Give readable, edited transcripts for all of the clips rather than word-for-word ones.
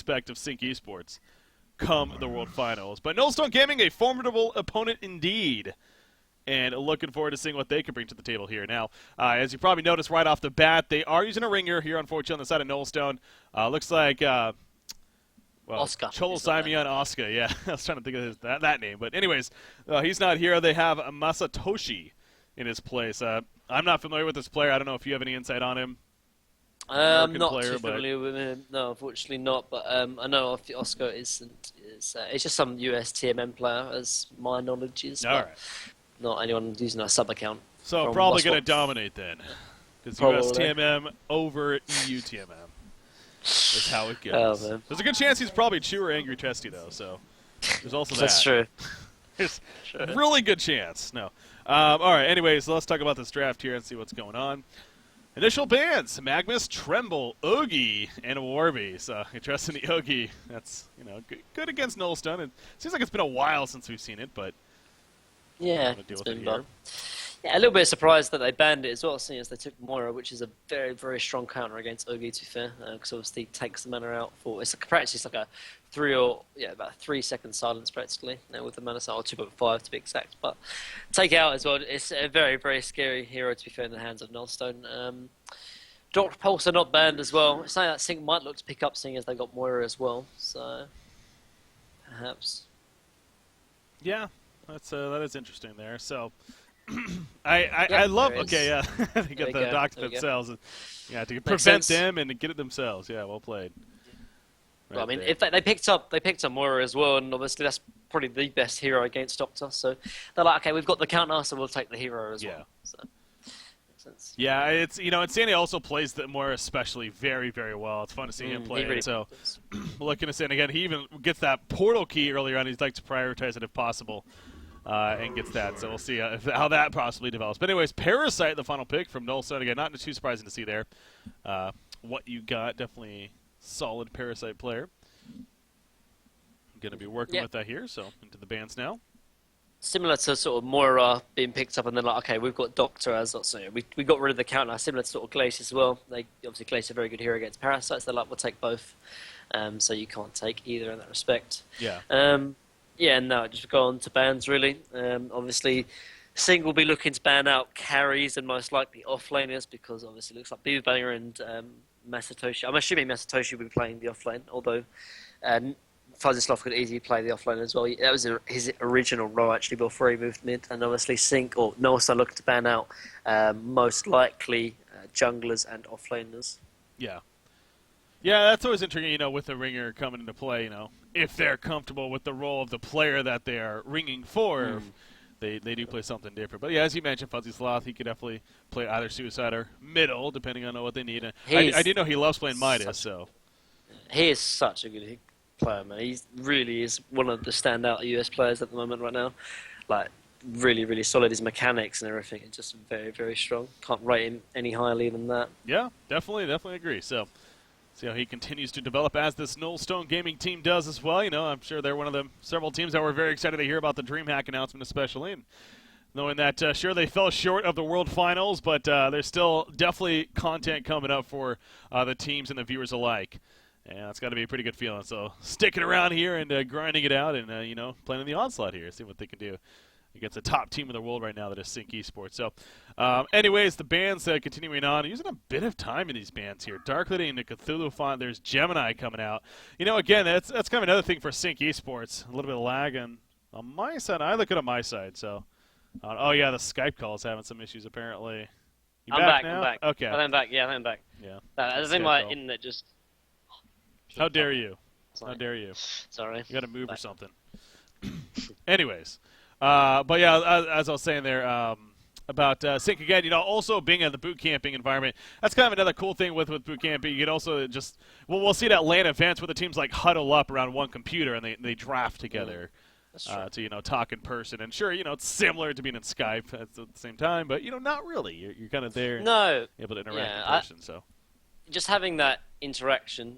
expect of Sync Esports come the World Finals. But Nullstone Gaming, a formidable opponent indeed. And looking forward to seeing what they can bring to the table here. Now, as you probably noticed right off the bat, they are using a ringer here, unfortunately, on the side of Nullstone. Looks like, Oscar. Cholo Simeon Oscar. Yeah, I was trying to think of that name. But anyways, he's not here. They have Masatoshi in his place. I'm not familiar with this player. I don't know if you have any insight on him. I'm not too familiar with him. No, unfortunately not. But I know Oscar isn't. It's just some US TMM player, as my knowledge is. All right. Not anyone using a sub account. So probably going to dominate then, because US TMM over EU TMM is how it goes. Oh, there's a good chance he's probably Chew or Angry Testy though. So there's also that. That's true. There's a really good chance. No. All right. Anyways, let's talk about this draft here and see what's going on. Initial bans: Magmus, Tremble, Oogie, and Warby. So you trust in the Oogie. That's good against Nullstone. It seems like it's been a while since we've seen it, but. Yeah, it's been done. Yeah, a little bit surprised that they banned it as well, seeing as they took Moira, which is a very, very strong counter against Oogie, to be fair, because obviously it takes the mana out for it's like a about a 3 second silence practically with the mana cycle, or 2.5 to be exact. But take out as well. It's a very, very scary hero to be fair in the hands of Nullstone. Dr. Pulse are not banned as well. It's something that Sync might look to pick up, seeing as they got Moira as well. So perhaps. Yeah. That is interesting there. So, I love. Okay, yeah, they get the docs themselves. Yeah, to prevent them and to get it themselves. Yeah, well played. Right well, I mean, if they picked up Moira as well, and obviously that's probably the best hero against Doctor. So they're like, okay, we've got the counter, so we'll take the hero as well. So makes sense. Yeah, it's and Sandy also plays the Moira especially very, very well. It's fun to see him play. Really so looking to say, and again, he even gets that portal key earlier on. He'd like to prioritize it if possible. And gets that, so we'll see how that possibly develops. But anyways, Parasite, the final pick from Nullstone. Again, not too surprising to see there. What you got, definitely solid Parasite player. I'm going to be working with that here, so into the bans now. Similar to sort of Moira being picked up and then like, okay, we've got Doctor as we got rid of the counter. Similar to sort of Glacier as well. They obviously Glacier a very good hero against Parasites. They're like, we'll take both. So you can't take either in that respect. Yeah. Yeah, no, just go on to bans, really. Obviously, Sync will be looking to ban out carries and most likely offlaners because obviously it looks like Beaverbanger and Masatoshi. I'm assuming Masatoshi will be playing the offlane, although Fuzzy could easily play the offlane as well. That was his original role, actually, before he moved mid. And obviously Sync or Nullstone looking to ban out most likely junglers and offlaners. Yeah. Yeah, that's always intriguing, with the ringer coming into play, if they're comfortable with the role of the player that they are ringing for, they do play something different. But yeah, as you mentioned, Fuzzy Sloth, he could definitely play either Suicide or middle, depending on what they need. And I do know he loves playing Midas, so. He is such a good player, man. He really is one of the standout US players at the moment right now. Like, really, really solid. His mechanics and everything are just very, very strong. Can't rate him any highly than that. Yeah, definitely agree. So. See how he continues to develop as this Nullstone Gaming team does as well. I'm sure they're one of the several teams that were very excited to hear about the DreamHack announcement especially. And knowing that, sure, they fell short of the World Finals, but there's still definitely content coming up for the teams and the viewers alike. And that's got to be a pretty good feeling. So sticking around here and grinding it out and, playing in the Onslaught here, see what they can do against the top team in the world right now that is Sync Esports. So, anyways, the bans continuing on. Using a bit of time in these bans here. Dark Lady and the Cthulhu font. There's Gemini coming out. Again, that's kind of another thing for Sync Esports. A little bit of lag on my side. I look at it on my side. So, oh yeah, the Skype call is having some issues apparently. You I'm back now? I'm back. Okay. I'm back. Yeah, I'm back. Yeah. I think my internet just. How dare you? How dare you? Sorry. You got to move or something. Anyways. But yeah, as I was saying there about Sync again, also being in the boot camping environment, that's kind of another cool thing with boot camping. You can also just, we'll see that LAN events where the teams like huddle up around one computer and they draft together to talk in person. And sure, it's similar to being in Skype at the same time, but not really. You're kind of there, able to interact in person. So just having that interaction,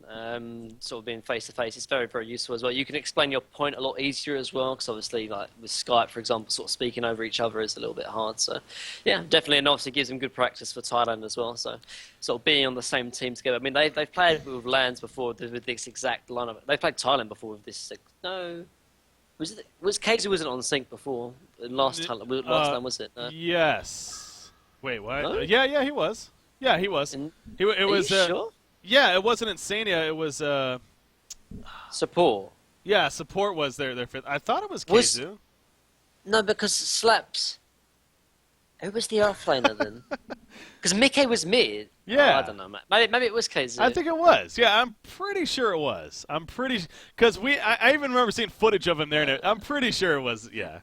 sort of being face to face, is very, very useful as well. You can explain your point a lot easier as well, because obviously, like with Skype, for example, sort of speaking over each other is a little bit hard. So, yeah, definitely, and obviously gives them good practice for Thailand as well. So, sort of being on the same team together. I mean, they've played with LANs before with this exact lineup. They played Thailand before with this. No. Was Casey wasn't on sync before? Last time was it? No? Yes. Wait, what? No? Yeah, he was. Yeah, he was. It was. Sure? Yeah, it wasn't Insania. It was. Support. Yeah, support was their fifth. I thought it was Keizu. No, because Slaps. Who was the offlaner then? Because Mickey was mid. Yeah. Oh, I don't know. Maybe it was Keizu. I think it was. Yeah, I'm pretty sure it was. I'm pretty because I even remember seeing footage of him there, and I'm pretty sure it was. Yeah.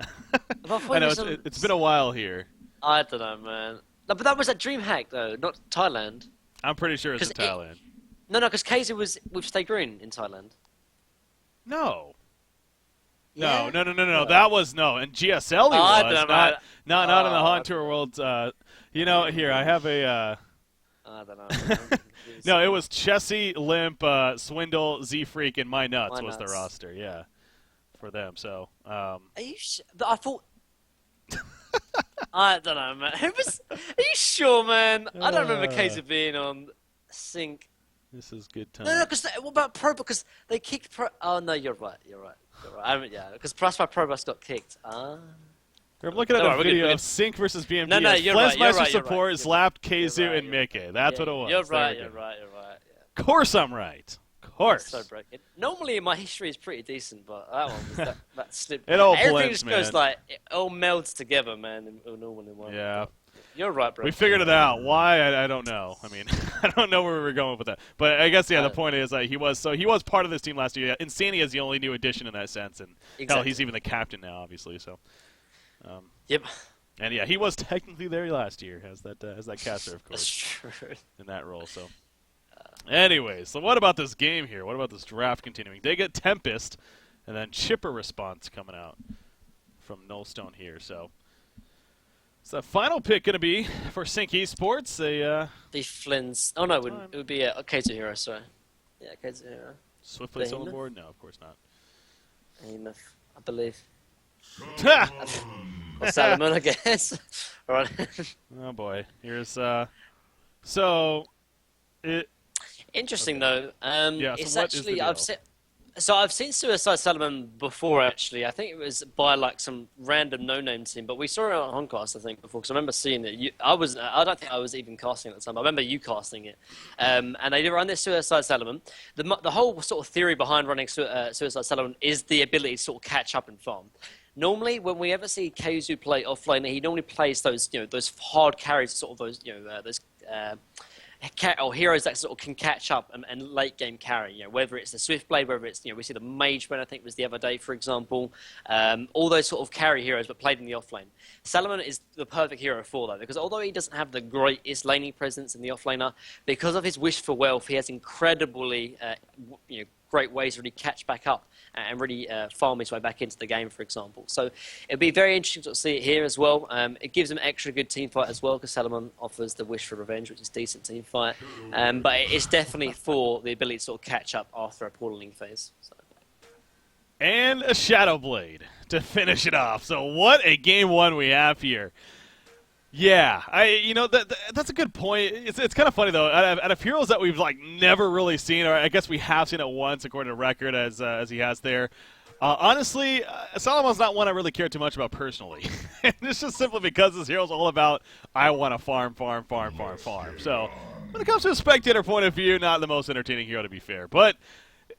I know it's been a while here. I don't know, man. No, but that was at DreamHack though, not Thailand. I'm pretty sure it's in Thailand. No, because Keizu was with Stay Green in Thailand. No. Yeah? No. That was no. And GSL he was not in the Haunt Tour World. Here I have a. I don't know. No, it was Chessie, Limp, Swindle, Z Freak, and My Nuts was the roster. Yeah, for them. So. Are you? I thought. I don't know, man. Are you sure, man? I don't remember Keizu being on sync. This is good time. No, because what about Pro? Because they kicked Pro. Oh no, you're right. Because Probus got kicked. I'm looking at a video of Sync versus BMG. No, you're right. Flesmeister support slapped Keizu and Mickey. That's what it was. You're right. Yeah. Of course I'm right. Of course. So normally my history is pretty decent, but that one was that slipped. It all Everything blends, just man. goes like it all melds together, man. In one. Yeah. You're right, bro. We figured it out. Why? I don't know. I mean, I don't know where we were going with that. But I guess, the point is he was part of this team last year. Insania is the only new addition in that sense. And hell, he's even the captain now, obviously. So. Yep. And yeah, he was technically there last year as that caster, of course. That's true. In that role, so. Anyways, so what about this game here? What about this draft continuing? They get Tempest, and then Chipper response coming out from Nullstone here. So, the final pick going to be for Sync Esports. The Flynn's. Oh no, it would be Kato Hero. Sorry. Yeah, Kato Hero. Swiftly on board? No, of course not. Behemoth, I believe. Or Salomon, I guess. All right. Oh boy, here's Interesting though. Yeah. It's So actually I've seen Suicide Salomon before. Actually, I think it was by like some random no-name team, but we saw it on Honcast I think before because I remember seeing it. I don't think I was even casting at the time. I remember you casting it, and they did run this Suicide Salomon. The whole sort of theory behind running Suicide Salomon is the ability to sort of catch up and farm. Normally, when we ever see Keizu play offlane, he normally plays those hard carries, sort of those heroes that sort of can catch up and late game carry. Whether it's the Swiftblade, whether it's we see the Mageblade, I think was the other day, for example. All those sort of carry heroes, but played in the offlane. Salomon is the perfect hero for that because although he doesn't have the greatest laning presence in the offlaner, because of his wish for wealth, he has incredibly great ways to really catch back up and really farm his way back into the game, for example. So it'd be very interesting to see it here as well. It gives him extra good team fight as well because Salomon offers the wish for revenge, which is decent team fight. But it's definitely for the ability to sort of catch up after a portaling phase. So. And a Shadow Blade to finish it off. So what a game one we have here. Yeah, that's a good point. It's kind of funny though. Out of heroes that we've never really seen, or I guess we have seen it once according to record, as he has there. Honestly, Solomon's not one I really care too much about personally. It's just simply because this hero's all about I want to farm. So when it comes to a spectator point of view, not the most entertaining hero to be fair, but.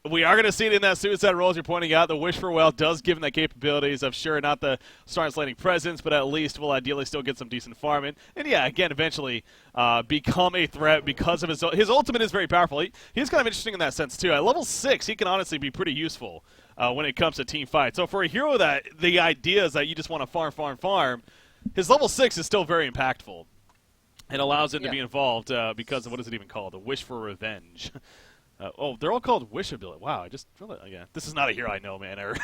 We are going to see it in that suicide role, as you're pointing out. The Wish for Wealth does give him that capabilities of, sure, not the Stars Landing presence, but at least will ideally still get some decent farming. And, yeah, again, eventually become a threat because of his ultimate is very powerful. He's kind of interesting in that sense, too. At level 6, he can honestly be pretty useful when it comes to team fight. So for a hero that the idea is that you just want to farm, his level 6 is still very impactful and allows him to be involved because of, what is it even called? The Wish for Revenge. They're all called Wish ability. Wow, I just realized. Yeah, this is not a hero I know, man, or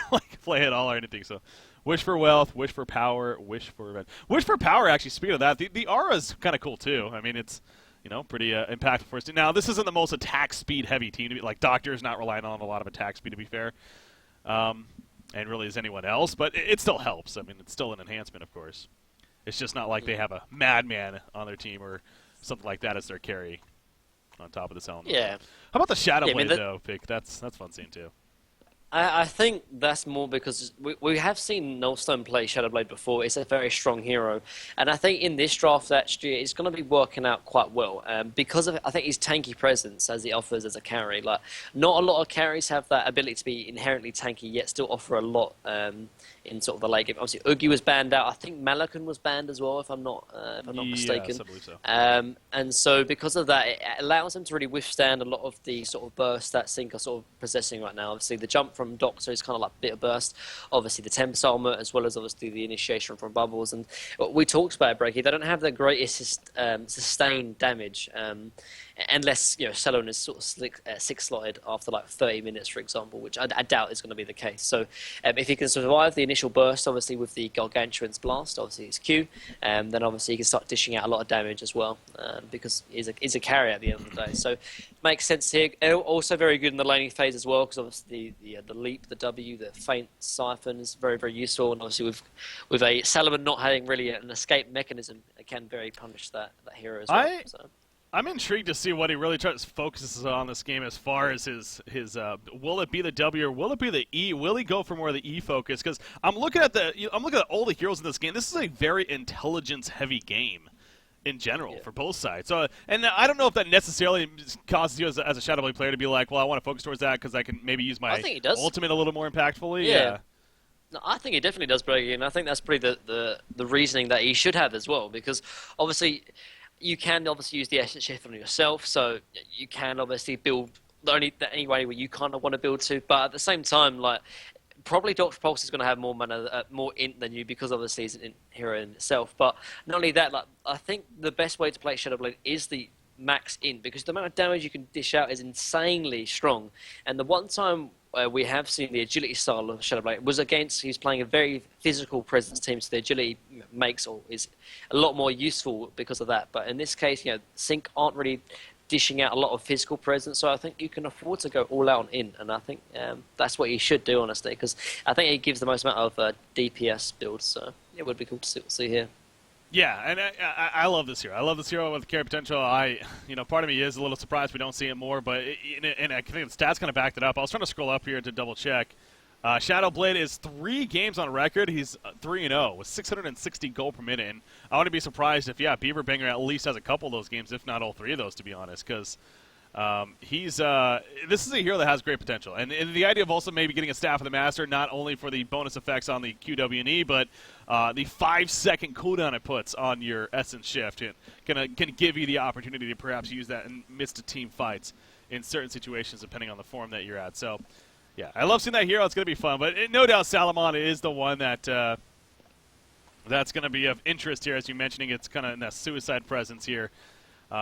play at all or anything. So, Wish for Wealth, Wish for Power, Wish for Revenge. Wish for Power, actually, speaking of that, the aura's kind of cool too. I mean, it's pretty impactful for us. Now, this isn't the most attack speed heavy team. Like, Doctor's not relying on a lot of attack speed, to be fair. And really is anyone else, but it still helps. I mean, it's still an enhancement, of course. It's just not like they have a madman on their team or something like that as their carry on top of this element. Yeah. How about the Shadow Blade, though, Pick? That's fun seeing, too. I think that's more because we have seen Nullstone play Shadowblade before. It's a very strong hero. And I think in this draft, actually, it's going to be working out quite well. Because of, I think, his tanky presence as he offers as a carry. Like, not a lot of carries have that ability to be inherently tanky, yet still offer a lot in sort of the late game. Obviously, Oogie was banned out. I think Malakun was banned as well, if I'm not mistaken. Yes, I believe so. And so because of that, it allows him to really withstand a lot of the sort of bursts that Sync are sort of possessing right now. Obviously, the jump from Doctor is kind of like a bit of burst. Obviously, the Tempest Armor, as well as obviously the initiation from Bubbles. And we talked about it, Breaky. They don't have the greatest sustained damage. Unless, Salon is sort of six-slotted after like 30 minutes, for example, which I doubt is going to be the case. So if he can survive the initial burst, obviously with the Gargantuan's Blast, obviously his Q, then obviously he can start dishing out a lot of damage as well, because he's a carry at the end of the day. So makes sense here. Also very good in the laning phase as well, because obviously the leap, the W, the feint siphon is very, very useful. And obviously with a Salomon not having really an escape mechanism, it can very punish that hero as well. I'm intrigued to see what he really focuses on this game as far as his will it be the W or will it be the E? Will he go for more of the E focus? Because I'm looking at all the heroes in this game. This is a very intelligence heavy game in general for both sides. So, and I don't know if that necessarily causes you as a Shadowblade player to be like, well, I want to focus towards that because I can maybe use my ultimate a little more impactfully. Yeah. No, I think he definitely does, Brady, and I think that's probably the reasoning that he should have as well, because obviously you can obviously use the essence shift on yourself, so you can obviously build any way where you kind of want to build to, but at the same time, like, probably Dr. Pulse is going to have more mana, more int than you, because obviously he's an int hero in itself. But not only that, like, I think the best way to play Shadowblade is the max int, because the amount of damage you can dish out is insanely strong. And the one time we have seen the agility style of Shadowblade was against, he's playing a very physical presence team, so the agility is a lot more useful because of that. But in this case, Sync aren't really dishing out a lot of physical presence, so I think you can afford to go all out on int, and I think that's what you should do, honestly, because I think it gives the most amount of DPS builds, so it would be cool to see here. Yeah, and I love this hero. I love this hero with carry potential. Part of me is a little surprised we don't see it more, but and I think the stats kind of backed it up. I was trying to scroll up here to double check. Shadowblade is 3 games on record. He's 3-0 with 660 gold per minute. And I wouldn't be surprised if Beaverbanger at least has a couple of those games, if not all 3 of those, to be honest, because this is a hero that has great potential, and the idea of also maybe getting a Staff of the Master, not only for the bonus effects on the QW&E, but the 5-second cooldown it puts on your Essence Shift can give you the opportunity to perhaps use that in midst of team fights in certain situations, depending on the form that you're at. So, yeah, I love seeing that hero. It's going to be fun, but no doubt Salomon is the one that's going to be of interest here, as you're mentioning. It's kind of in that suicide presence here.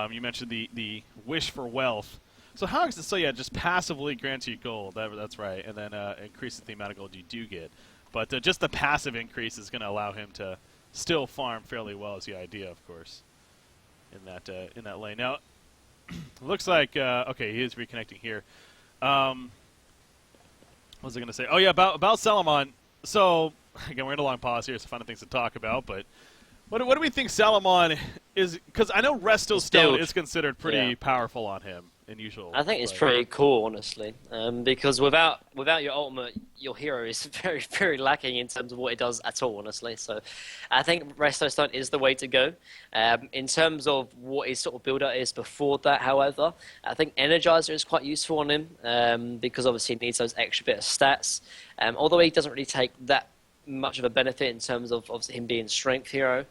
You mentioned the wish for wealth. So how is it? So yeah, just passively grants you gold. That's right, and then increases the amount of gold you do get. But just the passive increase is going to allow him to still farm fairly well, is the idea, of course, in that lane. Now, it looks like okay, he is reconnecting here. What was I going to say? Oh yeah, about Salomon. So again, we're in a long pause here, so fun things to talk about, but. What do we think Salomon is? Because I know Resto Stone is considered pretty powerful on him in usual. I think it's pretty cool, honestly, because without your ultimate, your hero is very, very lacking in terms of what it does at all, honestly. So I think Resto Stone is the way to go. In terms of what his sort of build-up is before that, however, I think Energizer is quite useful on him, because obviously he needs those extra bit of stats. Although he doesn't really take that much of a benefit in terms of him being strength hero.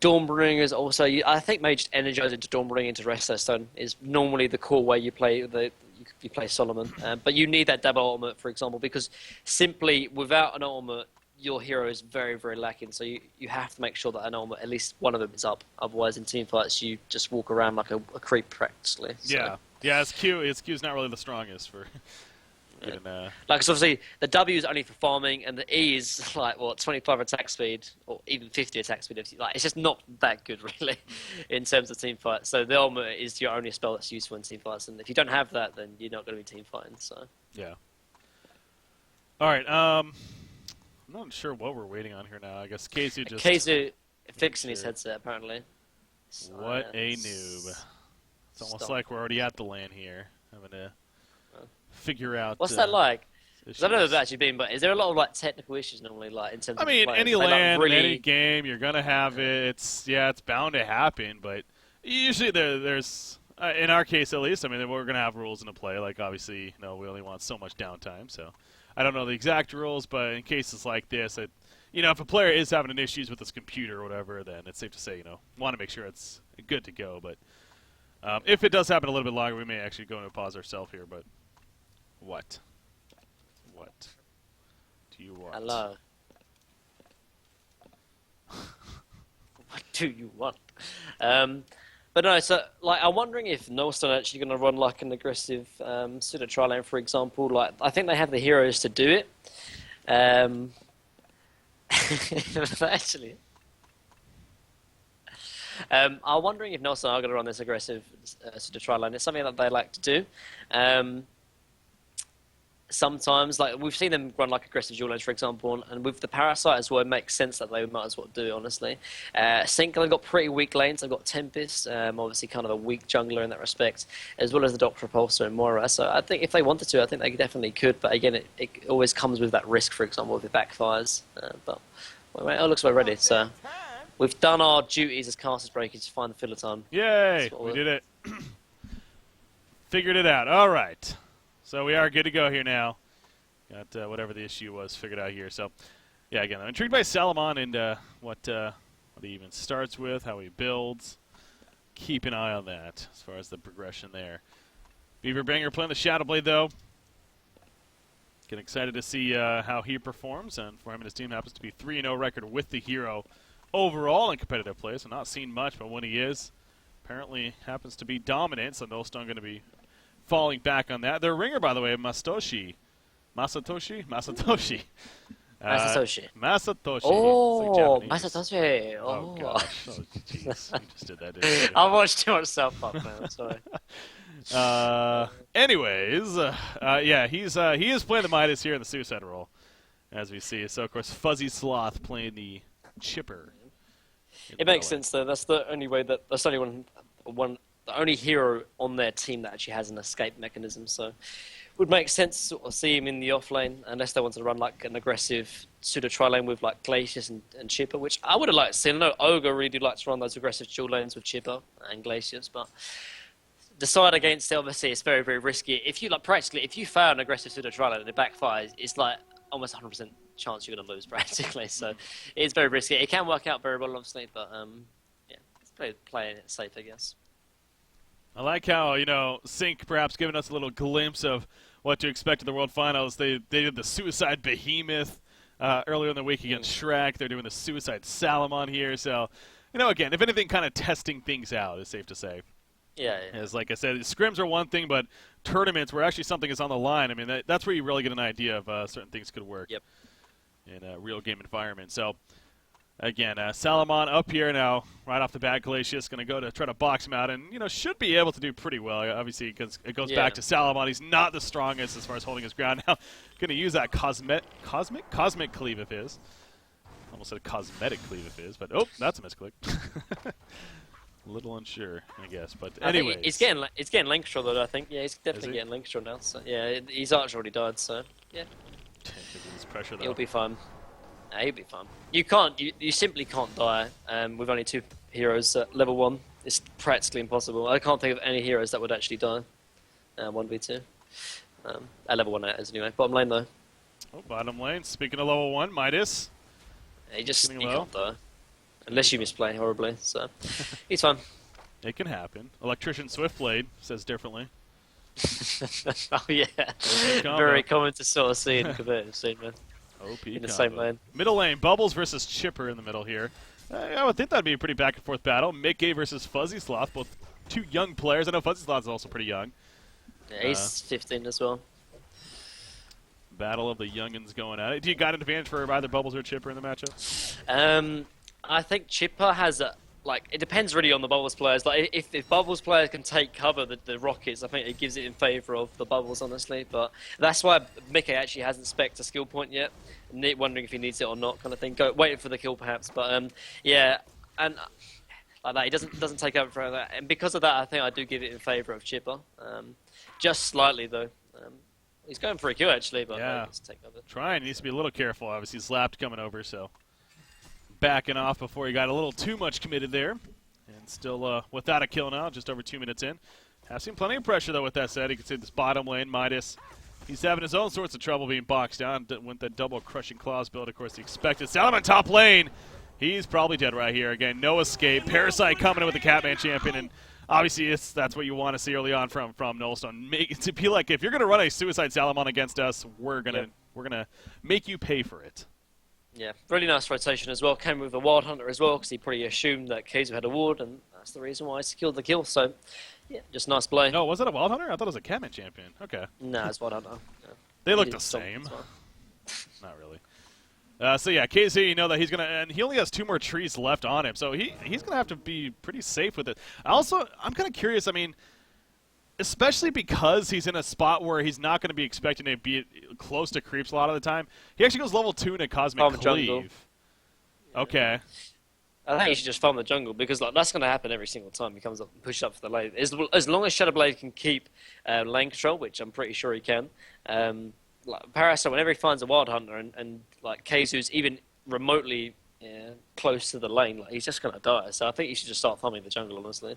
Dawnbringer is also, I think maybe just energize into Dawnbringer into Resto Stone is normally the cool way you play you play Solomon. But you need that double ultimate, for example, because simply without an ultimate, your hero is very, very lacking. So you have to make sure that an ultimate, at least one of them, is up. Otherwise, in team fights, you just walk around like a creep practically. So. Yeah, his Q is not really the strongest for. Getting, Like, 'cause obviously, the W is only for farming, and the E is, like, what, 25 attack speed, or even 50 attack speed. Like, it's just not that good, really, in terms of team fights. So the ultimate is your only spell that's useful in team fights, and if you don't have that, then you're not going to be team fighting, so... Yeah. All right, I'm not sure what we're waiting on here now. I guess Keizu just... Keizu fixing his headset, apparently. What a noob. It's almost like we're already at the lane here. Having to figure out... What's that like? Because I don't know if it's actually been, but is there a lot of like technical issues normally, like in terms of any LAN, really... any game, you're gonna have it. It's bound to happen, but usually there's in our case at least. I mean, we're gonna have rules into play. Like obviously, we only want so much downtime. So I don't know the exact rules, but in cases like this, if a player is having an issues with his computer or whatever, then it's safe to say want to make sure it's good to go. But if it does happen a little bit longer, we may actually go into pause ourselves here. But what? What do you want? Hello. What do you want? But no, so like I'm wondering if Null's actually going to run like an aggressive pseudo tri lane, for example. Like I think they have the heroes to do it. Actually, I'm wondering if Null are going to run this aggressive pseudo tri lane. It's something that they like to do. Sometimes, like we've seen them run like aggressive dual lanes, for example, and with the Parasite as well, it makes sense that they might as well do it, honestly. Sync, they've got pretty weak lanes. They've got Tempest, obviously kind of a weak jungler in that respect, as well as the Doctor Repulsor and Moira. So I think if they wanted to, I think they definitely could. But again, it always comes with that risk, for example, if it backfires. But well, it looks like we're ready. So we've done our duties as casters breakers to find the filler time. Yay! We did it. Figured it out. All right. So we are good to go here now. Got whatever the issue was figured out here. So, yeah, again, I'm intrigued by Salamon and what he even starts with, how he builds. Keep an eye on that as far as the progression there. Beaverbanger playing the Shadow Blade, though. Getting excited to see how he performs. And for him and his team, happens to be 3-0 record with the hero overall in competitive play. So not seen much, but when he is, apparently happens to be dominant. So Nullstone going to be falling back on that. Their ringer, by the way, Masatoshi. Masatoshi. Masatoshi. Oh, like Masatoshi. Oh, gosh. Oh, jeez. You just did that, didn't you? I watched too much South Park, man. Sorry. Anyways, yeah, he is playing the Midas here in the Suicide role, as we see. So, of course, Fuzzy Sloth playing the Chipper. It makes sense, though. That's the only way that's only the only hero on their team that actually has an escape mechanism, so it would make sense to sort of see him in the off lane, unless they wanted to run like an aggressive pseudo tri lane with like Glacius and Chipper, which I would have liked to see. I know Ogre really likes to run those aggressive dual lanes with Chipper and Glacius, but decide against it, obviously, it's very, very risky. If you if you fail an aggressive pseudo tri lane and it backfires, it's like almost 100% chance you're going to lose, practically. So it's very risky. It can work out very well, obviously, but yeah, it's playing it safe, I guess. I like how, Sync perhaps giving us a little glimpse of what to expect in the World Finals. They did the Suicide Behemoth earlier in the week against Shrek. They're doing the Suicide Salamon here. So, again, if anything, kind of testing things out, is safe to say. Yeah. As like I said, scrims are one thing, but tournaments where actually something is on the line, I mean, that's where you really get an idea of certain things could work in a real game environment. So, again, Salamon up here now, right off the bat. Glacius going to go to try to box him out and, should be able to do pretty well. Obviously, because it goes back to Salamon. He's not the strongest as far as holding his ground now. Going to use that cosmic cleave of his. Almost said cosmetic cleave of his, but that's a misclick. A little unsure, I guess, but anyway. It's getting Lancashire though, I think. Yeah, he's definitely getting Lancashire now. So yeah, his archer already died, so yeah. Pressure, though. He'll be fine. He'll be fine. You simply can't die with only 2 heroes at level 1. It's practically impossible. I can't think of any heroes that would actually die 1v2. At level 1 anyway. Bottom lane though. Oh, bottom lane. Speaking of level 1, Midas. He can't die. Unless you misplay horribly, so he's fine. It can happen. Electrician Swiftblade says differently. Oh yeah, very common to sort of see in competitive scene, man. OP in the same lane. Middle lane, Bubbles versus Chipper in the middle here. I would think that'd be a pretty back and forth battle. Mickey versus Fuzzy Sloth, both 2 young players. I know Fuzzy Sloth is also pretty young. Yeah, he's 15 as well. Battle of the youngins going at it. Do you got an advantage for either Bubbles or Chipper in the matchup? I think Chipper has a... it depends really on the Bubbles players. Like, if Bubbles players can take cover the Rockets, I think it gives it in favour of the Bubbles, honestly. But that's why Mickey actually hasn't spec'd a skill point yet. Wondering if he needs it or not, kind of thing. Waiting for the kill, perhaps. But yeah, and like that, he doesn't take over for that. And because of that, I think I do give it in favour of Chipper. Just slightly, though. He's going for a kill, actually, but yeah. Let's take cover. Trying, needs to be a little careful. Obviously, slapped coming over, so backing off before he got a little too much committed there. And still without a kill now, just over 2 minutes in. Have seen plenty of pressure, though, with that said. You can see this bottom lane, Midas. He's having his own sorts of trouble being boxed down. With the double crushing claws build, of course, the expected. Salomon top lane. He's probably dead right here. Again, no escape. Parasite coming in with the Catman champion, and obviously that's what you want to see early on from Nullstone. Make it to be like, if you're going to run a Suicide Salomon against us, we're gonna make you pay for it. Yeah, really nice rotation as well. Came with a Wild Hunter as well, because he probably assumed that Kaizu had a ward, and that's the reason why he secured the kill. So, yeah, just nice play. No, was it a Wild Hunter? I thought it was a Catman champion. Okay. No, it's Wild Hunter. Yeah. They look the same. Not really. So yeah, KZ, you know that he's gonna, and he only has 2 more trees left on him, so he's gonna have to be pretty safe with it. I'm kind of curious. I mean, especially because he's in a spot where he's not going to be expecting to be close to creeps a lot of the time. He actually goes level 2 in a Cosmic Cleave. Yeah. Okay. I think he should just farm the jungle, because that's going to happen every single time he comes up and pushes up for the lane. As long as Shadowblade can keep lane control, which I'm pretty sure he can. Parasite, whenever he finds a Wild Hunter and Keizu's even remotely close to the lane, he's just going to die. So I think he should just start farming the jungle, honestly.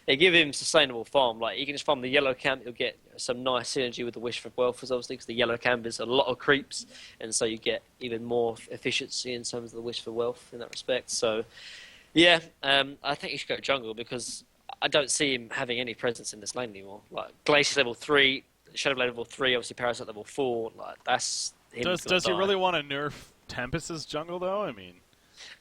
They give him sustainable farm. He can just farm the yellow camp. He'll get some nice synergy with the Wish for Wealth, obviously, because the yellow camp is a lot of creeps, and so you get even more efficiency in terms of the Wish for Wealth in that respect. So, yeah, I think he should go jungle, because I don't see him having any presence in this lane anymore. Glacier's level 3, Shadowblade level 3, obviously Parasite level 4. That's him. Does he really want to nerf Tempest's jungle, though? I mean...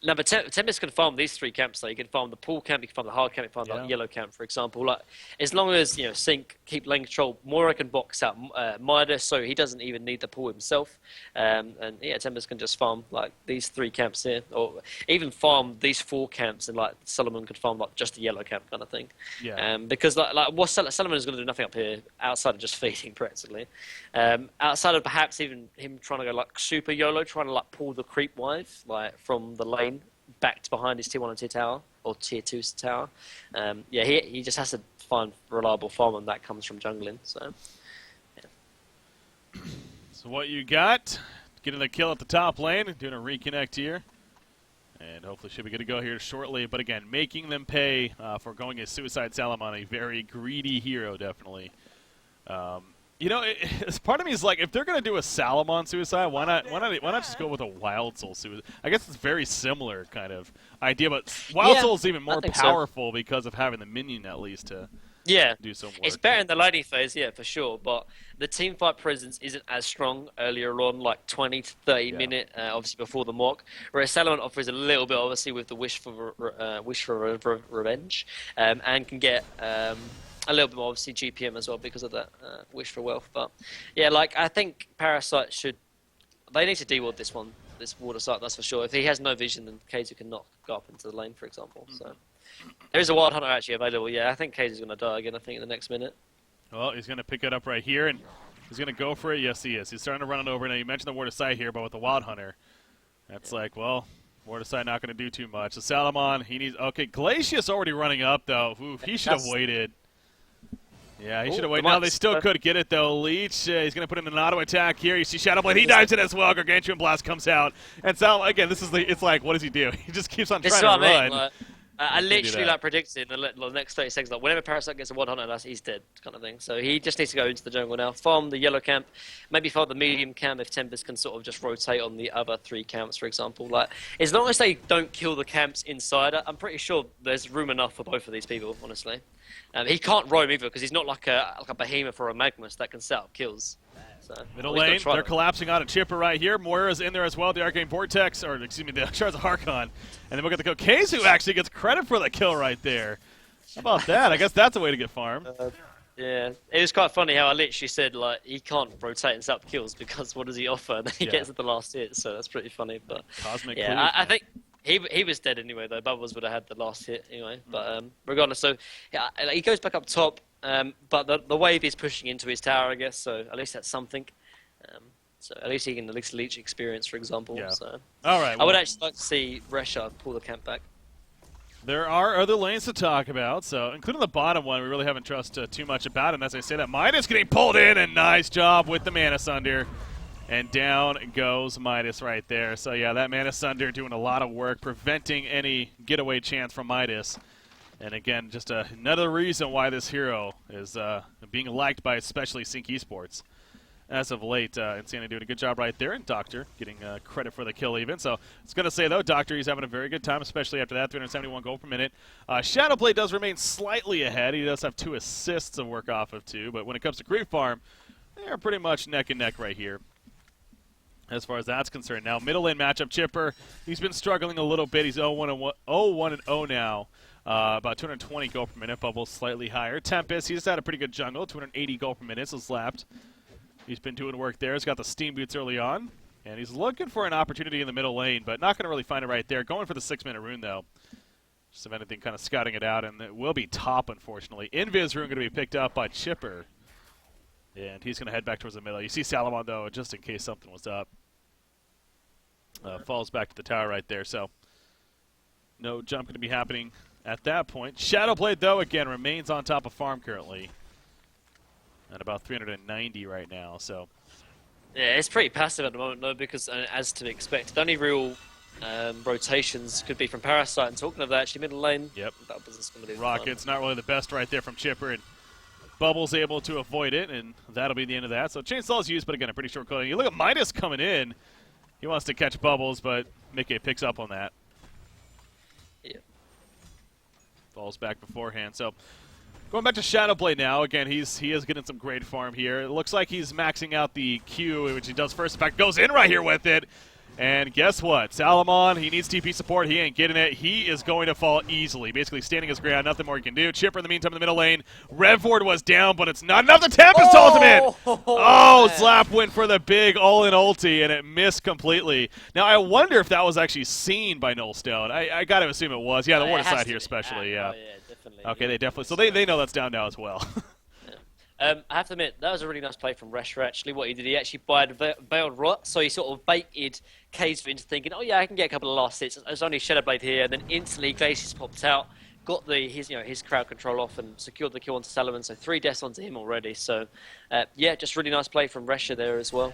No, but Tempest can farm these 3 camps. He can farm the pool camp, he can farm the hard camp, he can farm the yellow camp, for example. As long as Sync keep lane control, Moira can box out Midas, so he doesn't even need the pool himself. And yeah, Tempest can just farm these 3 camps here, or even farm these 4 camps, and Solomon could farm just the yellow camp kind of thing. Yeah. Because what Solomon is going to do nothing up here outside of just feeding practically. Outside of perhaps even him trying to go super YOLO, trying to pull the creep wave from the lane back behind his tier 1 and tier tower, or tier 2 tower. Yeah, he just has to find reliable farm, and that comes from jungling. So, yeah. So what you got? Getting the kill at the top lane, doing a reconnect here, and hopefully should be good to go here shortly. But again, making them pay for going a Suicide Salomon, a very greedy hero, definitely. Part of me is if they're gonna do a Salomon Suicide, why not just go with a Wild Soul Suicide? I guess it's very similar kind of idea, but Wild Soul is even more powerful because of having the minion at least to do some work. It's better in the laning phase, yeah, for sure. But the team fight presence isn't as strong earlier on, 20 to 30 minute, obviously before the mock. Whereas Salomon offers a little bit, obviously, with the wish for revenge, and can get. A little bit more, obviously, GPM as well because of that Wish for Wealth. But, yeah, I think Parasite should... They need to de-ward this water site, that's for sure. If he has no vision, then Kaizu cannot go up into the lane, for example. So there is a Wild Hunter actually available. Yeah, I think Kaizu's going to die again, in the next minute. Well, he's going to pick it up right here, and he's going to go for it. Yes, he is. He's starting to run it over. Now, you mentioned the water site here, but with the Wild Hunter, that's water site not going to do too much. So Salomon, he needs... Okay, Glacier's already running up, though. Oof, he should have waited. Yeah, he should have waited. Now they still could get it, though. Leech, he's going to put in an auto attack here. You see Shadowblade, he dives in as well. Gargantuan Blast comes out. And Sal, again, it's what does he do? He just keeps on trying to run. I literally predicted in the next 30 seconds, whenever Parasite gets a 100, he's dead, kind of thing. So he just needs to go into the jungle now, farm the yellow camp, maybe farm the medium camp if Tempest can sort of just rotate on the other 3 camps, for example. As long as they don't kill the camps inside, I'm pretty sure there's room enough for both of these people, honestly. He can't roam either because he's not like a behemoth or a Magmus that can set up kills. So, middle lane, they're collapsing on a Chipper right here. Moira's in there as well, the Arcane Vortex, or excuse me, the Shards of Harkon. And then we'll get the kill. Keizu actually gets credit for the kill right there. How about that? I guess that's a way to get farm. Yeah, it was quite funny how I literally said, like, he can't rotate and set up kills because what does he offer? And then he gets at the last hit, so that's pretty funny. But Cosmic yeah, Cleave, I think he was dead anyway, though. Bubbles would have had the last hit anyway. But regardless, so yeah, he goes back up top, but the wave is pushing into his tower, I guess, so at least that's something. So at least he can at least leech experience, for example. Yeah. So All right. I would actually like to see Resha pull the camp back. There are other lanes to talk about, so including the bottom one, we really haven't trusted too much about. And as I say that, Midas getting pulled in, and nice job with the Mana Sunder. And down goes Midas right there. So yeah, that Mana Sunder doing a lot of work, preventing any getaway chance from Midas. And again, just another reason why this hero is being liked by especially Sync Esports. As of late, Insanity doing a good job right there, and Doctor getting credit for the kill even. So I was going to say, though, Doctor, he's having a very good time, especially after that 371 gold per minute. Shadowblade does remain slightly ahead. He does have 2 assists to work off of 2, but when it comes to creep farm, they're pretty much neck and neck right here as far as that's concerned. Now, middle lane matchup, Chipper, he's been struggling a little bit. He's 0-1-0 now. About 220 gold per minute, Bubbles slightly higher. Tempest, he's had a pretty good jungle, 280 gold per minute, so slapped. He's been doing work there. He's got the steam boots early on, and he's looking for an opportunity in the middle lane, but not going to really find it right there. Going for the 6-minute rune, though. Just if anything, kind of scouting it out, and it will be top, unfortunately. Invis rune going to be picked up by Chipper, and he's going to head back towards the middle. You see Salamon, though, just in case something was up. Falls back to the tower right there, so no jump going to be happening at that point. Shadowblade, though, again, remains on top of farm currently. At about 390 right now, so. Yeah, it's pretty passive at the moment, though, because as to be expected, the only real rotations could be from Parasite. And talking of that, actually, middle lane. Yep. That was going to be Rocket's not really the best right there from Chipper, and Bubbles able to avoid it, and that'll be the end of that. So Chainsaw's used, but again, a pretty short call. You look at Midas coming in. He wants to catch Bubbles, but Mickey picks up on that. Yep. Falls back beforehand, so. Going back to Shadowblade now, again, he is getting some great farm here. It looks like he's maxing out the Q, which he does first. In fact, goes in right here with it. And guess what? Salamon, he needs TP support. He ain't getting it. He is going to fall easily. Basically standing his ground. Nothing more he can do. Chipper in the meantime in the middle lane. Revward was down, but it's not enough. The Tempest ultimate! Oh, Slap went for the big all-in ulti, and it missed completely. Now, I wonder if that was actually seen by Nullstone. I got to assume it was. Yeah, the water side here especially, yeah. Oh, yeah, definitely. Okay, they definitely. So they know that's down now as well. I have to admit, that was a really nice play from Resha, actually. What he did, he actually buyed Veiled Rot, so he sort of baited Kazor into thinking, oh yeah, I can get a couple of last hits. There's only Shadowblade here, and then instantly Glacius popped out, got his crowd control off, and secured the kill onto Salaman, so 3 deaths onto him already. So, yeah, just really nice play from Resha there as well.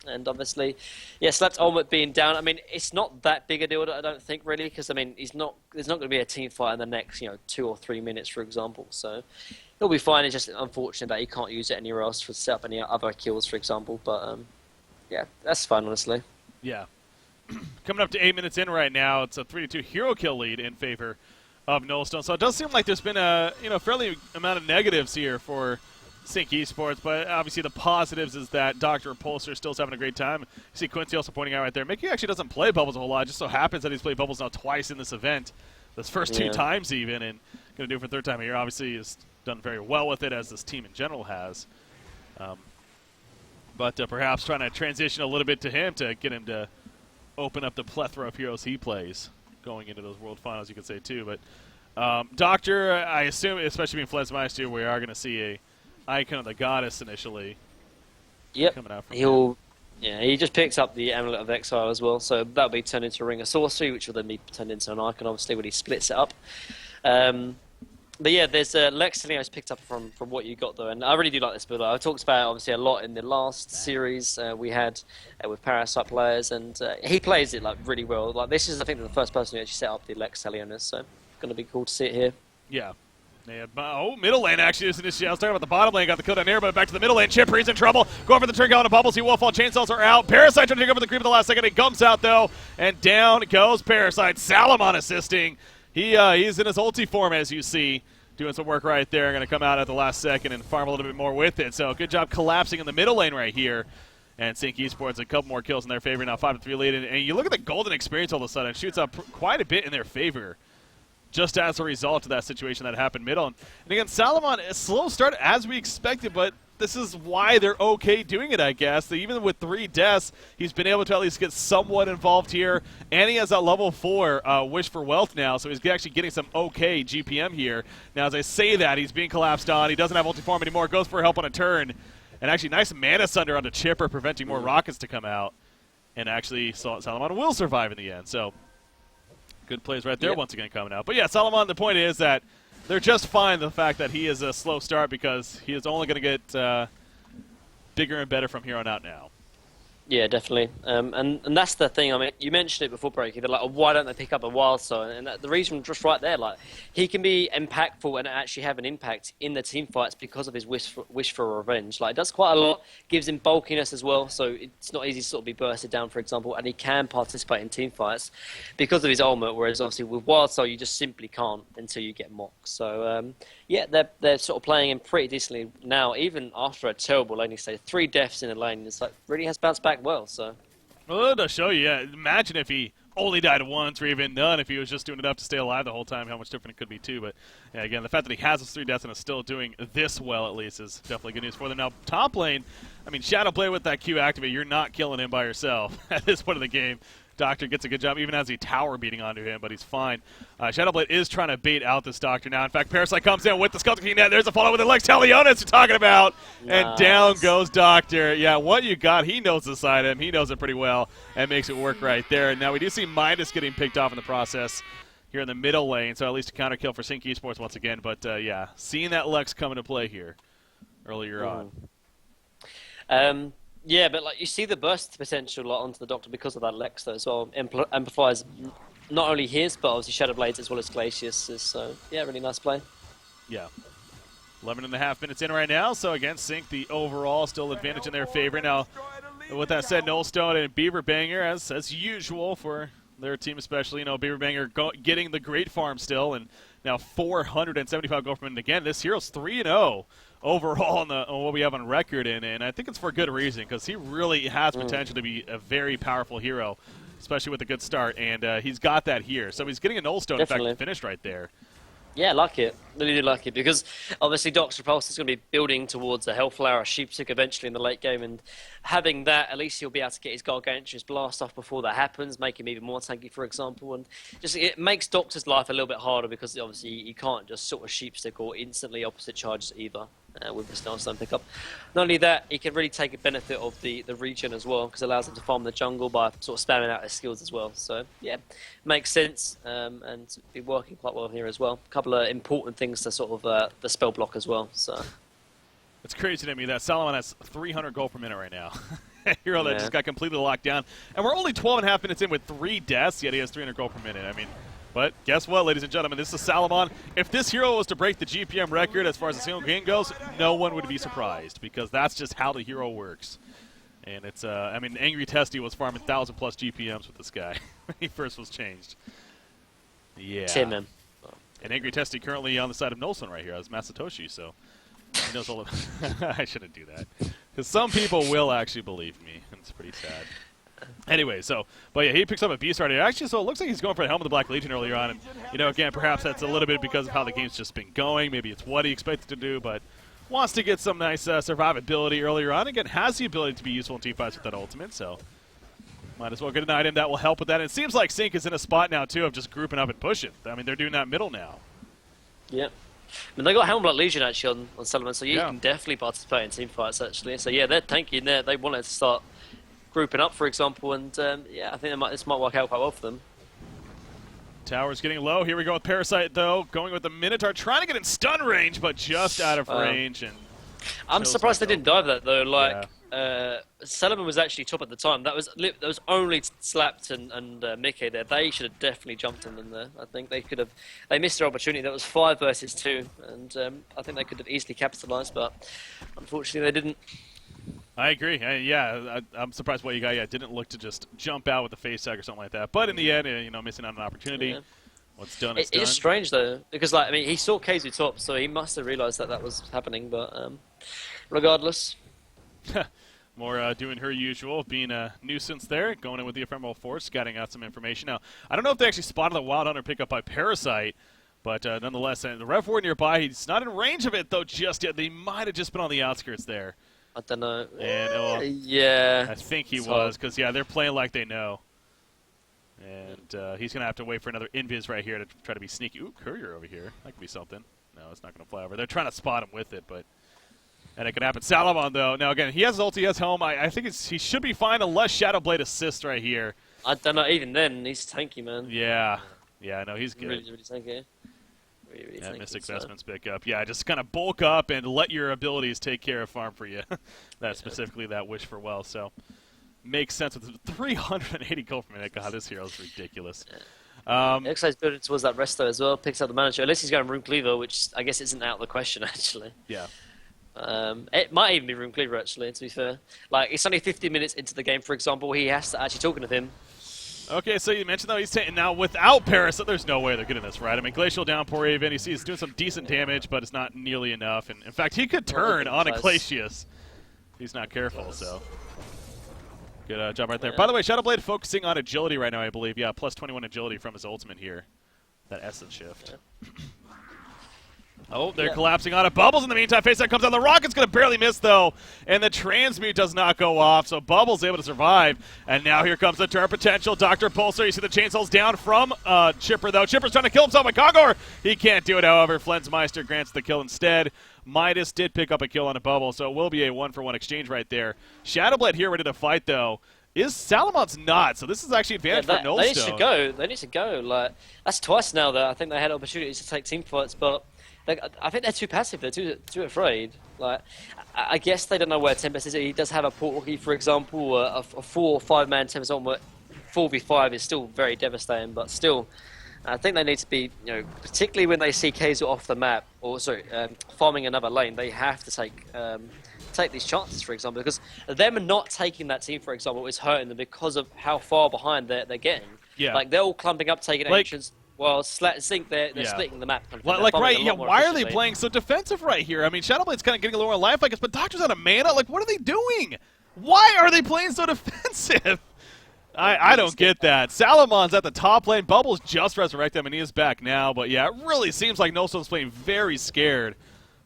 And obviously, yeah, Slap's ultimate being down. I mean, it's not that big a deal, I don't think, really, because, I mean, there's not going to be a team fight in the next, 2 or 3 minutes, for example. So he'll be fine. It's just unfortunate that he can't use it anywhere else to set up any other kills, for example. But, yeah, that's fine, honestly. Yeah. Coming up to 8 minutes in right now, it's a 3-2 hero kill lead in favor of Nullstone. So it does seem like there's been a fairly amount of negatives here for Sync Esports, but obviously the positives is that Dr. Repulsor still having a great time. You see Quincy also pointing out right there. Mickey actually doesn't play Bubbles a whole lot. It just so happens that he's played Bubbles now twice in this event. Those first 2 times even, and going to do it for 3rd time here. Obviously he's done very well with it, as this team in general has. But perhaps trying to transition a little bit to him to get him to open up the plethora of heroes he plays going into those World Finals, you could say, too. But Doctor, I assume, especially being Flesmeister, we are going to see a Icon of the Goddess initially. Yep. Coming out from he just picks up the Amulet of Exile as well, so that'll be turned into a Ring of Sorcery, which will then be turned into an Icon, obviously, when he splits it up. But yeah, there's Lexilios picked up from what you got, though, and I really do like this build. I talked about it, obviously, a lot in the last series we had with Parasite players, and he plays it really well. This is, I think, the first person who actually set up the Lexilios, so going to be cool to see it here. Yeah. Middle lane actually is initiated. I was talking about the bottom lane. Got the kill down here, but back to the middle lane. Chipper, he's in trouble. Going for the trigger on the Bubbles. He will fall. Chainsaws are out. Parasite trying to take over the creep at the last second. He comes out, though, and down goes Parasite. Salamon assisting. He's in his ulti form, as you see. Doing some work right there. Going to come out at the last second and farm a little bit more with it. So good job collapsing in the middle lane right here. And Sync Esports a couple more kills in their favor now. 5-3 lead. And you look at the golden experience all of a sudden. It shoots up quite a bit in their favor. just as a result of that situation that happened middle. And again, Salomon, a slow start as we expected, but this is why they're okay doing it, I guess. Even with 3 deaths, he's been able to at least get somewhat involved here. And he has that level 4 Wish for Wealth now, so he's actually getting some okay GPM here. Now, as I say that, he's being collapsed on. He doesn't have ulti-form anymore. Goes for help on a turn. And actually, nice Mana Sunder on the Chipper, preventing more rockets to come out. And actually, Salomon will survive in the end. So, good plays right there once again coming out. But yeah, Salomon, the point is that they're just fine the fact that he is a slow start because he is only going to get bigger and better from here on out now. Yeah, definitely. And that's the thing. I mean, you mentioned it before, Breaky. They're like, oh, why don't they pick up a wild stone? And the reason just right there, like, he can be impactful and actually have an impact in the team fights because of his wish for revenge. Like, it does quite a lot, gives him bulkiness as well, so it's not easy to sort of be bursted down, for example, and he can participate in team fights because of his ultimate, whereas obviously with wild stone, you just simply can't until you get mocked. So, yeah, they're sort of playing him pretty decently now, even after a terrible laning stage. 3 deaths in a lane, it's like, really has bounced back well, so. Well, to show you, imagine if he only died once or even none, if he was just doing enough to stay alive the whole time, how much different it could be too. But yeah, again, the fact that he has those 3 deaths and is still doing this well at least is definitely good news for them. Now, top lane, I mean, Shadowblade with that Q activate, you're not killing him by yourself at this point of the game. Doctor gets a good job, even as he tower beating onto him, but he's fine. Shadowblade is trying to bait out this Doctor now. In fact, Parasite comes in with the Skull King net. There's a follow with the Lex Talionis you're talking about. Nice. And down goes Doctor. Yeah, what you got, he knows the side of him. He knows it pretty well and makes it work right there. And now we do see Midas getting picked off in the process here in the middle lane, so at least a counter kill for Sync Esports once again. But, yeah, seeing that Lex come into play here earlier on. Yeah, but like you see the burst potential like, onto the Doctor because of that Lex though as well. Amplifies not only his, but obviously Shadowblade's as well as Glacius's. So yeah, really nice play. Yeah. 11.5 minutes in right now, so again, Sync the overall still advantage in their favor. Now, with that said, Nullstone and Beaver Banger, as usual for their team especially, Beaver Banger getting the great farm still, and now 475 gold from him. And again, this hero's 3-0 overall on what we have on record, and I think it's for good reason, because he really has potential to be a very powerful hero, especially with a good start, and he's got that here. So he's getting a Nullstone, in fact, finished right there. Yeah, I like it. Really do like it, because obviously Doc's Repulse is going to be building towards a Hellflower, a Sheepstick eventually in the late game, and having that, at least he'll be able to get his Gargantuous Blast off before that happens, make him even more tanky, for example, and just it makes Doctor's life a little bit harder, because obviously you can't just sort of Sheepstick or instantly opposite charges either. With the Snowstone pickup. Not only that, he can really take a benefit of the regen as well, because it allows him to farm the jungle by sort of spamming out his skills as well. So yeah, makes sense, and be working quite well here as well. A couple of important things to sort of the spell block as well. So it's crazy to me that Salomon has 300 gold per minute right now. A hero that just got completely locked down, and we're only 12.5 minutes in with 3 deaths, yet he has 300 gold per minute. I mean, but guess what, ladies and gentlemen, this is Salomon. If this hero was to break the GPM record as far as the single game goes, no one would be surprised, because that's just how the hero works. And it's, I mean, Angry Testy was farming 1,000+ GPMs with this guy when he first was changed. Yeah. Tim him. And Angry Testy currently on the side of Nullstone right here as Masatoshi, so he knows all of I shouldn't do that. Because some people will actually believe me, and it's pretty sad. Anyway, but yeah, he picks up a Beast right here. Actually, so it looks like he's going for the Helm of the Black Legion earlier on. And, again, perhaps that's a little bit because of how the game's just been going. Maybe it's what he expected to do, but wants to get some nice survivability earlier on. Again, has the ability to be useful in teamfights with that ultimate, so might as well get an item that will help with that. And it seems like Sync is in a spot now, too, of just grouping up and pushing. I mean, they're doing that middle now. Yep. I mean, they got Helm of Black Legion, actually, on Sullivan, so you can definitely participate in teamfights, actually. So, yeah, they're tanky in there. They wanted to start grouping up, for example, and yeah, I think this might work out quite well for them. Tower's getting low. Here we go with Parasite, though, going with the Minotaur, trying to get in stun range, but just out of range. And I'm surprised they didn't dive that, though. Like, Sullivan was actually top at the time. That was only Slapped and Mickey there. They should have definitely jumped on them there. I think they missed their opportunity. That was 5 versus 2, and I think they could have easily capitalized, but unfortunately they didn't. I agree. Yeah, I'm surprised what you got. Yeah, didn't look to just jump out with a face tag or something like that. But in the end, missing out on an opportunity. Yeah. What's done is done. It's strange though, because I mean, he saw KZ top, so he must have realized that was happening. But regardless, more doing her usual, being a nuisance there, going in with the ephemeral force, scouting out some information. Now, I don't know if they actually spotted the Wild Hunter pickup by Parasite. But nonetheless, the Rev 4 nearby, he's not in range of it, though, just yet. They might have just been on the outskirts there. I don't know. And, yeah. I think he was, because, yeah, they're playing like they know. And he's going to have to wait for another invis right here to try to be sneaky. Ooh, Courier over here. That could be something. No, it's not going to fly over. They're trying to spot him with it, but... And it could happen. Salamon, though. Now, again, he has ulti, he has Helm. I think he should be fine unless Shadow Blade assists right here. I don't know. Even then, he's tanky, man. Yeah. Yeah, I know. He's good. Really, really tanky. Really yeah, tanky, missed investments pick up. Yeah, just kind of bulk up and let your abilities take care of farm for you. That's specifically that wish for well. So, makes sense with 380 gold per minute. God, this hero is ridiculous. Exci's building towards that resto as well. Picks up the manager. Unless he's going Room Cleaver, which I guess isn't out of the question, actually. Yeah. It might even be Room Cleaver, actually, to be fair. Like, it's only 50 minutes into the game, for example. He has to actually talking to him. Okay, so you mentioned, though, he's taking now without Paris, so there's no way they're getting this right. I mean, Glacial Downpour even, you see he's doing some decent damage, but it's not nearly enough. And in fact, he could turn on a Glacius. He's not careful, so. Good job right there. Yeah. By the way, Shadowblade focusing on agility right now, I believe. Yeah, plus 21 agility from his ultimate here. That essence shift. Yeah. Oh, they're collapsing out of Bubbles in the meantime. Face that comes out. The Rocket's going to barely miss, though. And the Transmute does not go off, so Bubbles able to survive. And now here comes the turn potential. Dr. Pulsar, you see the chainsaws down from Chipper, though. Chipper's trying to kill himself with Kongor. He can't do it, however. Flensmeister grants the kill instead. Midas did pick up a kill on a Bubble, so it will be a one-for-one exchange right there. Shadowblade here ready to fight, though. Is Salamon's not, so this is actually advantage for Nullstone. They need to go. They need to go. Like, that's twice now that I think they had opportunities to take team fights, but... I think they're too passive. They're too afraid. Like, I guess they don't know where Tempest is. He does have a portal key, for example, a 4 or 5 man Tempest on, but 4v5 is still very devastating. But still, I think they need to be, particularly when they see Kaiser off the map, or farming another lane, they have to take these chances, for example, because them not taking that team, for example, is hurting them because of how far behind they're getting. Yeah. Like, they're all clumping up, taking actions. Well, Zinc, they're splitting the map. Why are they playing so defensive right here? I mean, Shadowblade's kind of getting a lower life, I guess, but Doctor's out of mana. Like, what are they doing? Why are they playing so defensive? I don't get that. Salamon's at the top lane. Bubbles just resurrected him, and he is back now. But, yeah, it really seems like Nullstone's playing very scared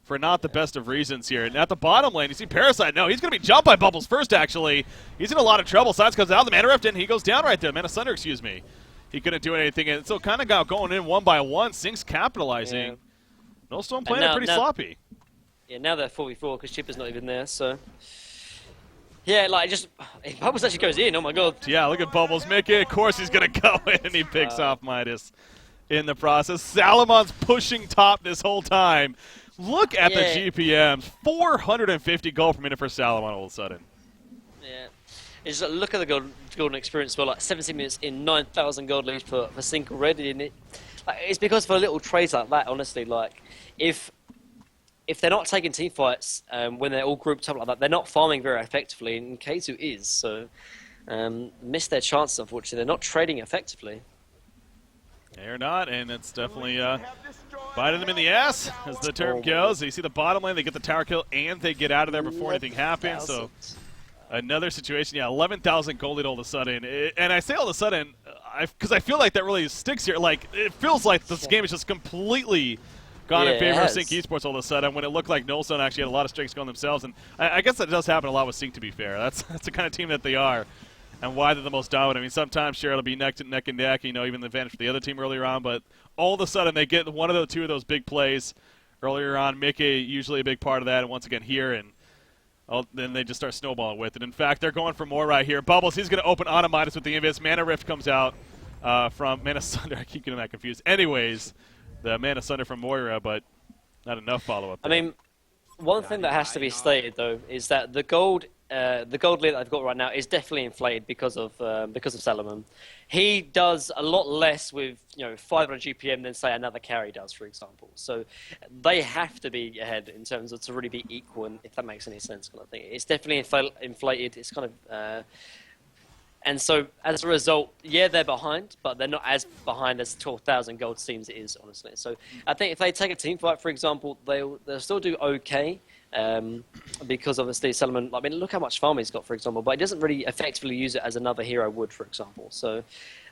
for not the best of reasons here. And at the bottom lane, you see Parasite. No, he's going to be jumped by Bubbles first, actually. He's in a lot of trouble. Sides comes out. The Mana Rift, and he goes down right there. Mana Sunder, excuse me. He couldn't do anything, and so kind of got going in one by one. Sync's capitalizing. Yeah. Nullstone playing it pretty sloppy. Yeah, now they're 4v4 because Chipper's not even there, so... Yeah, like, if Bubbles actually goes in, oh my god. Yeah, look at Bubbles. Mickey, of course he's going to go in, and he picks off Midas in the process. Salamon's pushing top this whole time. Look at the GPMs. 450 gold per minute for Salamon all of a sudden. Yeah. It's like, look at the golden experience for like 17 minutes in 9,000 gold leads for Sync already, and it's because of a little trade like that. Honestly, like if they're not taking team fights when they're all grouped up like that, they're not farming very effectively, and K2 is so missed their chances. Unfortunately, they're not trading effectively. They're not, and it's definitely biting them in the ass as the term goes. So you see the bottom lane, they get the tower kill, and they get out of there before anything happens. So. Another situation, 11,000 gold lead all of a sudden. And I say all of a sudden, because I feel like that really sticks here. Like, it feels like this game is just completely gone in favor of Sync Esports all of a sudden when it looked like Nullstone actually had a lot of streaks going themselves. And I guess that does happen a lot with Sync, to be fair. That's the kind of team that they are and why they're the most dominant. I mean, sometimes, sure, it'll be neck and neck, even the advantage for the other team earlier on. But all of a sudden, they get one of the two of those big plays earlier on. Mickey, usually a big part of that, and once again here. And then they just start snowballing with it. In fact, they're going for more right here. Bubbles, he's going to open on a Midas with the invis. Mana Rift comes out from Mana Sunder. I keep getting that confused. Anyways, the Mana Sunder from Moira, but not enough follow-up. I mean, one thing that has to be stated, though, is that the gold lead that I've got right now is definitely inflated because of Salomon. He does a lot less with 500 GPM than say another carry does, for example. So they have to be ahead in terms of to really be equal, and if that makes any sense, kind of thing. It's definitely inflated. It's kind of and so as a result, they're behind, but they're not as behind as 12,000 gold seems it is, honestly. So I think if they take a team fight, for example, they'll still do okay. Because obviously Salomon, I mean, look how much farm he's got, for example, but he doesn't really effectively use it as another hero would, for example. So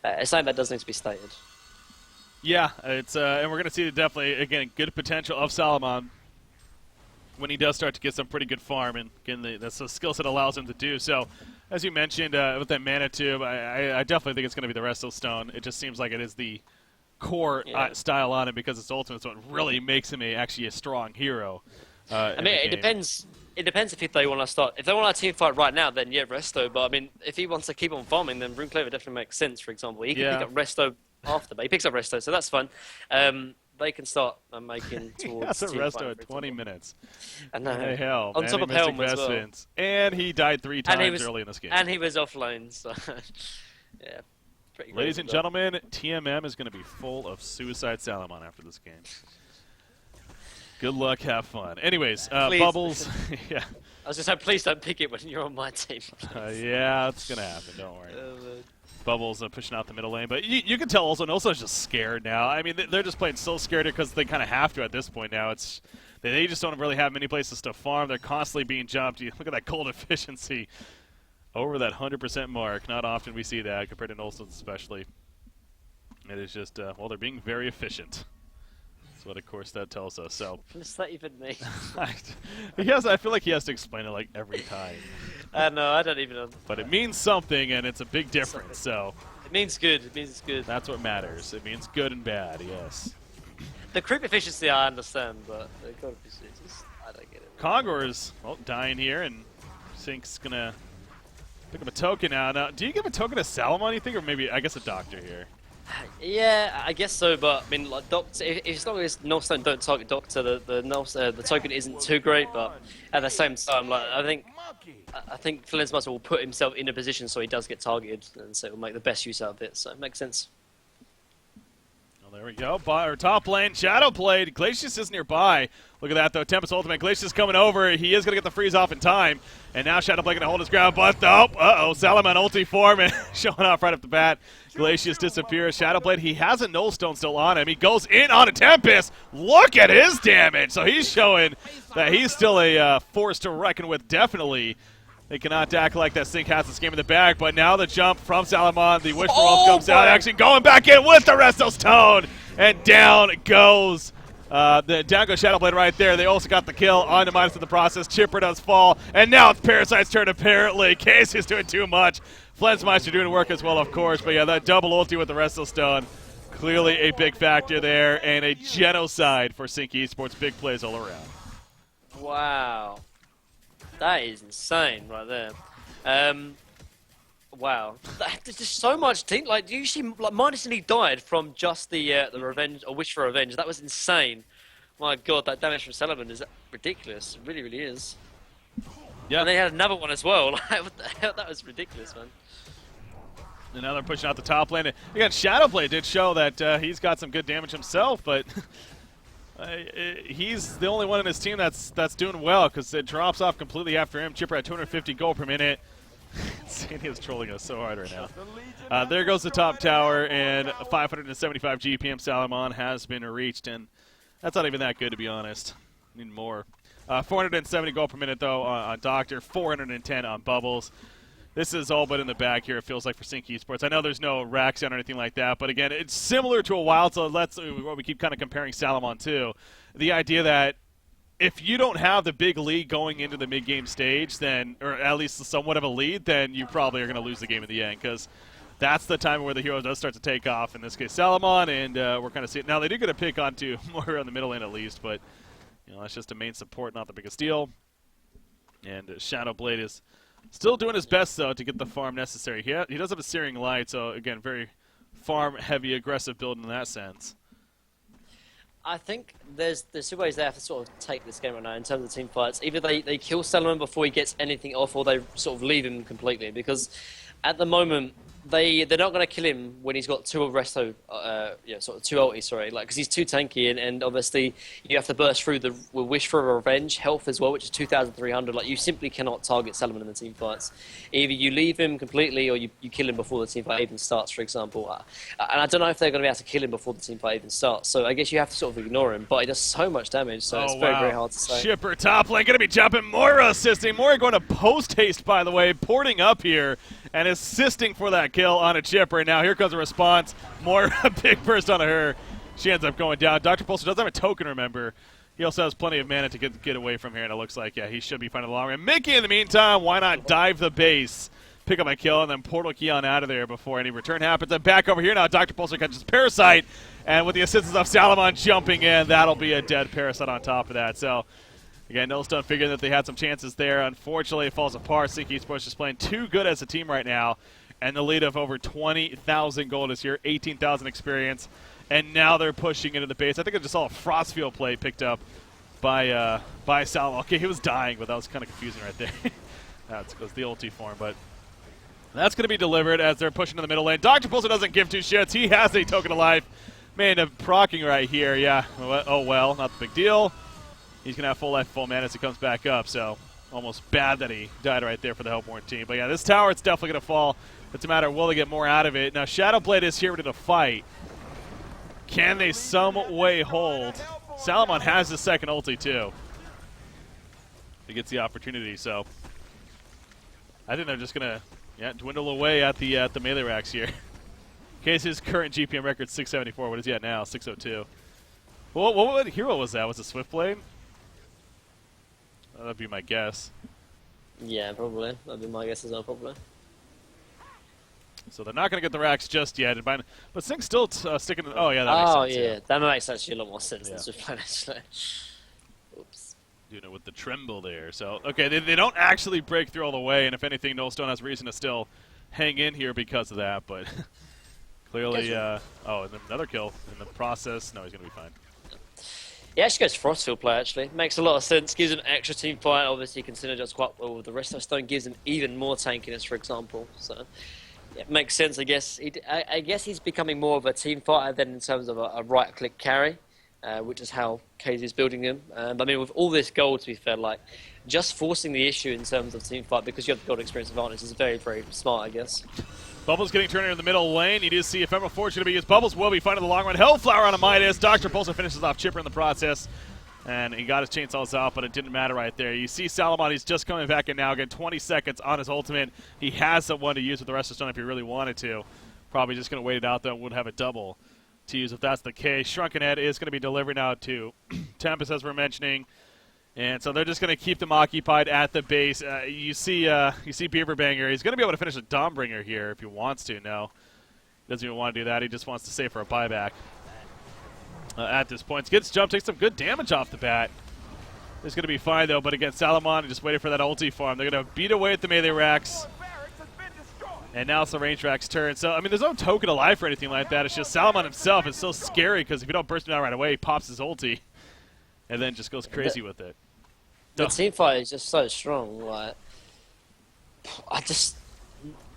it's something that does need to be stated. Yeah, it's and we're going to see definitely, again, good potential of Salomon when he does start to get some pretty good farm, and again, that's the skill set allows him to do. So, as you mentioned, with that mana tube, I definitely think it's going to be the Resto Stone. It just seems like it is the core style on him because it's ultimate, so it really makes him actually a strong hero. I mean, it depends. It depends if they want to start. If they want a team fight right now, then yeah, Resto. But I mean, if he wants to keep on farming, then Runeclaver definitely makes sense. For example, he can pick up Resto after, but he picks up Resto, so that's fun. They can start making towards. That's a Resto at 20 minutes. I know. Hey, hell, on top of Helm as well. And he died 3 times early in this game. And he was offlane, so yeah. Ladies and gentlemen, TMM is going to be full of Suicide Salomon after this game. Good luck, have fun. Anyways, Bubbles. Yeah. I was just saying, please don't pick it when you're on my team. Yeah, it's going to happen, don't worry. Bubbles pushing out the middle lane, but you can tell also Nolstone's just scared now. I mean, they're just playing so scared because they kind of have to at this point now. It's they just don't really have many places to farm. They're constantly being jumped. Look at that cold efficiency over that 100% mark. Not often we see that compared to Nolstone's especially. It is just, well, they're being very efficient. That's what, of course, that tells us. So, it's not even me. I feel like he has to explain it like every time. No, I don't even know. But it means something, and it's a big difference. So it means good. It means it's good. That's what matters. It means good and bad. Yes. The creep efficiency I understand, but the code efficiency, I don't get it. Kongor is dying here, and Sync's gonna pick up a token now. Now, do you give a token to Salomon, you think, or maybe I guess a Doctor here? Yeah, I guess so, but I mean, like Doctor, if it's not as Nullstone don't target Doctor, the token isn't too great. But at the same time, like I think Flensmaster will put himself in a position so he does get targeted, and so he'll make the best use out of it. So it makes sense. Well, there we go. Top lane, Shadow played. Glacius is nearby. Look at that, though. Tempest Ultimate. Glacius coming over. He is going to get the freeze off in time. And now Shadowplay going to hold his ground. But, Salomon ulti form and showing off right off the bat. Glacius disappears. Shadowblade, he has a Nullstone still on him. He goes in on a Tempest. Look at his damage. So he's showing that he's still a force to reckon with, definitely. They cannot act like that Sync has this game in the bag. But now the jump from Salomon. The Wish for Wealth comes out. Actually going back in with the Resto Stone. And down goes. Down goes Shadowblade right there. They also got the kill on the minus in the process. Chipper does fall. And now it's Parasite's turn, apparently. Casey's doing too much. Flensmeister doing work as well, of course. But yeah, that double ulti with the Resto Stone. Clearly a big factor there. And a genocide for Sync Esports. Big plays all around. Wow. That is insane right there. Wow. There's just so much team. Like, you see, like, Minus nearly died from just the revenge, or wish for revenge. That was insane. My god, that damage from Salomon is ridiculous. It really, really is. Yeah. And they had another one as well. Like, what the hell? That was ridiculous, man. And now they're pushing out the top lane. Again, Shadowblade did show that he's got some good damage himself, but he's the only one in his team that's doing well because it drops off completely after him. Chipper at 250 gold per minute. Sandy is trolling us so hard right now. There goes the top tower, and 575 GPM Salomon has been reached, and that's not even that good, to be honest. Need more. 470 gold per minute, though, on Doctor, 410 on Bubbles. This is all but in the bag here, it feels like, for Sync Esports. I know there's no racks on or anything like that, but again, it's similar to a Wild, so what we keep kind of comparing Salomon to. The idea that if you don't have the big lead going into the mid-game stage, then, or at least somewhat of a lead, then you probably are going to lose the game in the end, because that's the time where the hero does start to take off. In this case, Salomon, and we're kind of seeing. Now, they do get a pick onto more on the middle lane at least, but that's just a main support, not the biggest deal. And Shadowblade is still doing his best, though, to get the farm necessary. He does have a Searing Light, so, again, very farm-heavy, aggressive build in that sense. I think there's two ways they have to sort of take this game right now in terms of team fights. Either they kill Salomon before he gets anything off, or they sort of leave him completely. Because at the moment, they're not going to kill him when he's got two Resto, sort of two ultis, sorry, like because he's too tanky, and obviously you have to burst through the Wish for Revenge health as well, which is 2,300. Like, you simply cannot target Salomon in the team fights. Either you leave him completely, or you kill him before the team fight even starts, for example. And I don't know if they're going to be able to kill him before the team fight even starts. So I guess you have to sort of ignore him, but he does so much damage, so it's very, very hard to say. Chipper top lane going to be jumping. Moira assisting. Moira going to post haste, by the way, porting up here and assisting for that kill on a Chipper. And now here comes a response. Moira, big burst onto her. She ends up going down. Dr. Pulsar doesn't have a token, remember. He also has plenty of mana to get away from here, and it looks like, yeah, he should be fine in the long run. Mickey, in the meantime, why not dive the base, pick up a kill, and then portal key on out of there before any return happens. And back over here now, Dr. Pulsar catches Parasite, and with the assistance of Salamon jumping in, that'll be a dead Parasite on top of that. So, again, Nullstone figuring that they had some chances there. Unfortunately, it falls apart. Sync Esports just playing too good as a team right now, and the lead of over 20,000 gold is here, 18,000 experience. And now they're pushing into the base. I think I just saw a Frostfield play picked up by Salamon. Okay, he was dying, but that was kind of confusing right there. That's the ulti form, but that's going to be delivered as they're pushing to the middle lane. Dr. Pulsar doesn't give two shits. He has a token of life. Man, procking right here. Yeah, oh well, not the big deal. He's going to have full life, full mana as he comes back up, so almost bad that he died right there for the Hellborn team. But yeah, this tower, it's definitely going to fall. It's a matter of will they get more out of it. Now, Shadowblade is here to fight. Can they some way hold? Salamon has the second ulti, too. He gets the opportunity, so I think they're just going to dwindle away at the melee racks here. Case's current GPM record 674. What is he at now? 602. Well, what hero was that? Was it Swiftblade? That'd be my guess. Yeah, probably. That'd be my guess as well, probably. So they're not going to get the racks just yet. But Sync's still sticking to... Oh, yeah, that makes sense. Oh, yeah. That makes actually a lot more sense than Swiftblade, actually. Oops. Doing it with the tremble there. So, okay, they don't actually break through all the way, and if anything, Nullstone has reason to still hang in here because of that, but clearly... and another kill in the process. No, he's going to be fine. He actually goes Frostfield play, actually. Makes a lot of sense. Gives him extra team fight. Obviously, he can synergize quite well with the rest of Stone. Gives him even more tankiness, for example. So, yeah, it makes sense, I guess. I guess he's becoming more of a team fighter than in terms of a right-click carry, which is how KZ is building him. I mean, with all this gold, to be fair, like, just forcing the issue in terms of team fight because you have the gold experience advantage is very, very smart, I guess. Bubbles getting turned in the middle lane. You do see Ephemeral Fortune to be used. Bubbles will be fine in the long run. Hellflower on a Midas. Dr. Pulsar finishes off Chipper in the process. And he got his chainsaws out, but it didn't matter right there. You see Salamon, he's just coming back in now. Again, 20 seconds on his ultimate. He has someone to use with the rest of Stone if he really wanted to. Probably just going to wait it out, though, and would have a double to use if that's the case. Shrunken Head is going to be delivered now to Tempest, as we're mentioning. And so they're just going to keep them occupied at the base. You see Beaverbanger. He's going to be able to finish a Dawnbringer here if he wants to. No, he doesn't even want to do that. He just wants to save for a buyback at this point. Gets jumped, takes some good damage off the bat. It's going to be fine, though. But again, Salamon just waiting for that ulti farm. They're going to beat away at the melee racks. And now it's the range rack's turn. So, I mean, there's no token of life or anything like that. It's just Salamon himself is so scary because if you don't burst him out right away, he pops his ulti. And then just goes crazy with it. The team fight is just so strong.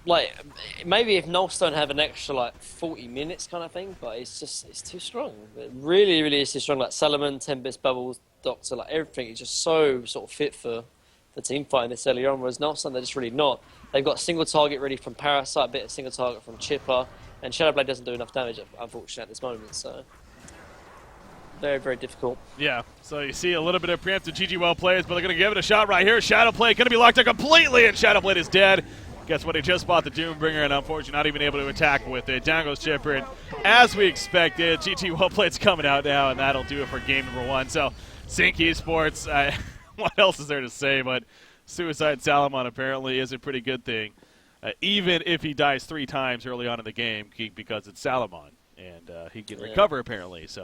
Like, maybe if Nullstone have an extra 40 minutes kind of thing, but it's too strong. It really, really is too strong. Like Salomon, Tempest, Bubbles, Doctor, everything is just so sort of fit for the team fight in this early on. Whereas Nullstone, they're just really not. They've got a single target ready from Parasite, a bit of single target from Chipper, and Shadowblade doesn't do enough damage, unfortunately, at this moment. So. Very, very difficult. Yeah, so you see a little bit of preemptive GG well plays, but they're going to give it a shot right here. Shadowblade going to be locked out completely, and Shadowblade is dead. Guess what? He just bought the Doombringer, and unfortunately not even able to attack with it. Down goes Chipper, and as we expected, GG well played's coming out now, and that'll do it for game number 1. So, Sync Esports, what else is there to say? But Suicide Salamon apparently is a pretty good thing, even if he dies 3 times early on in the game, because it's Salamon, and he can recover apparently. So.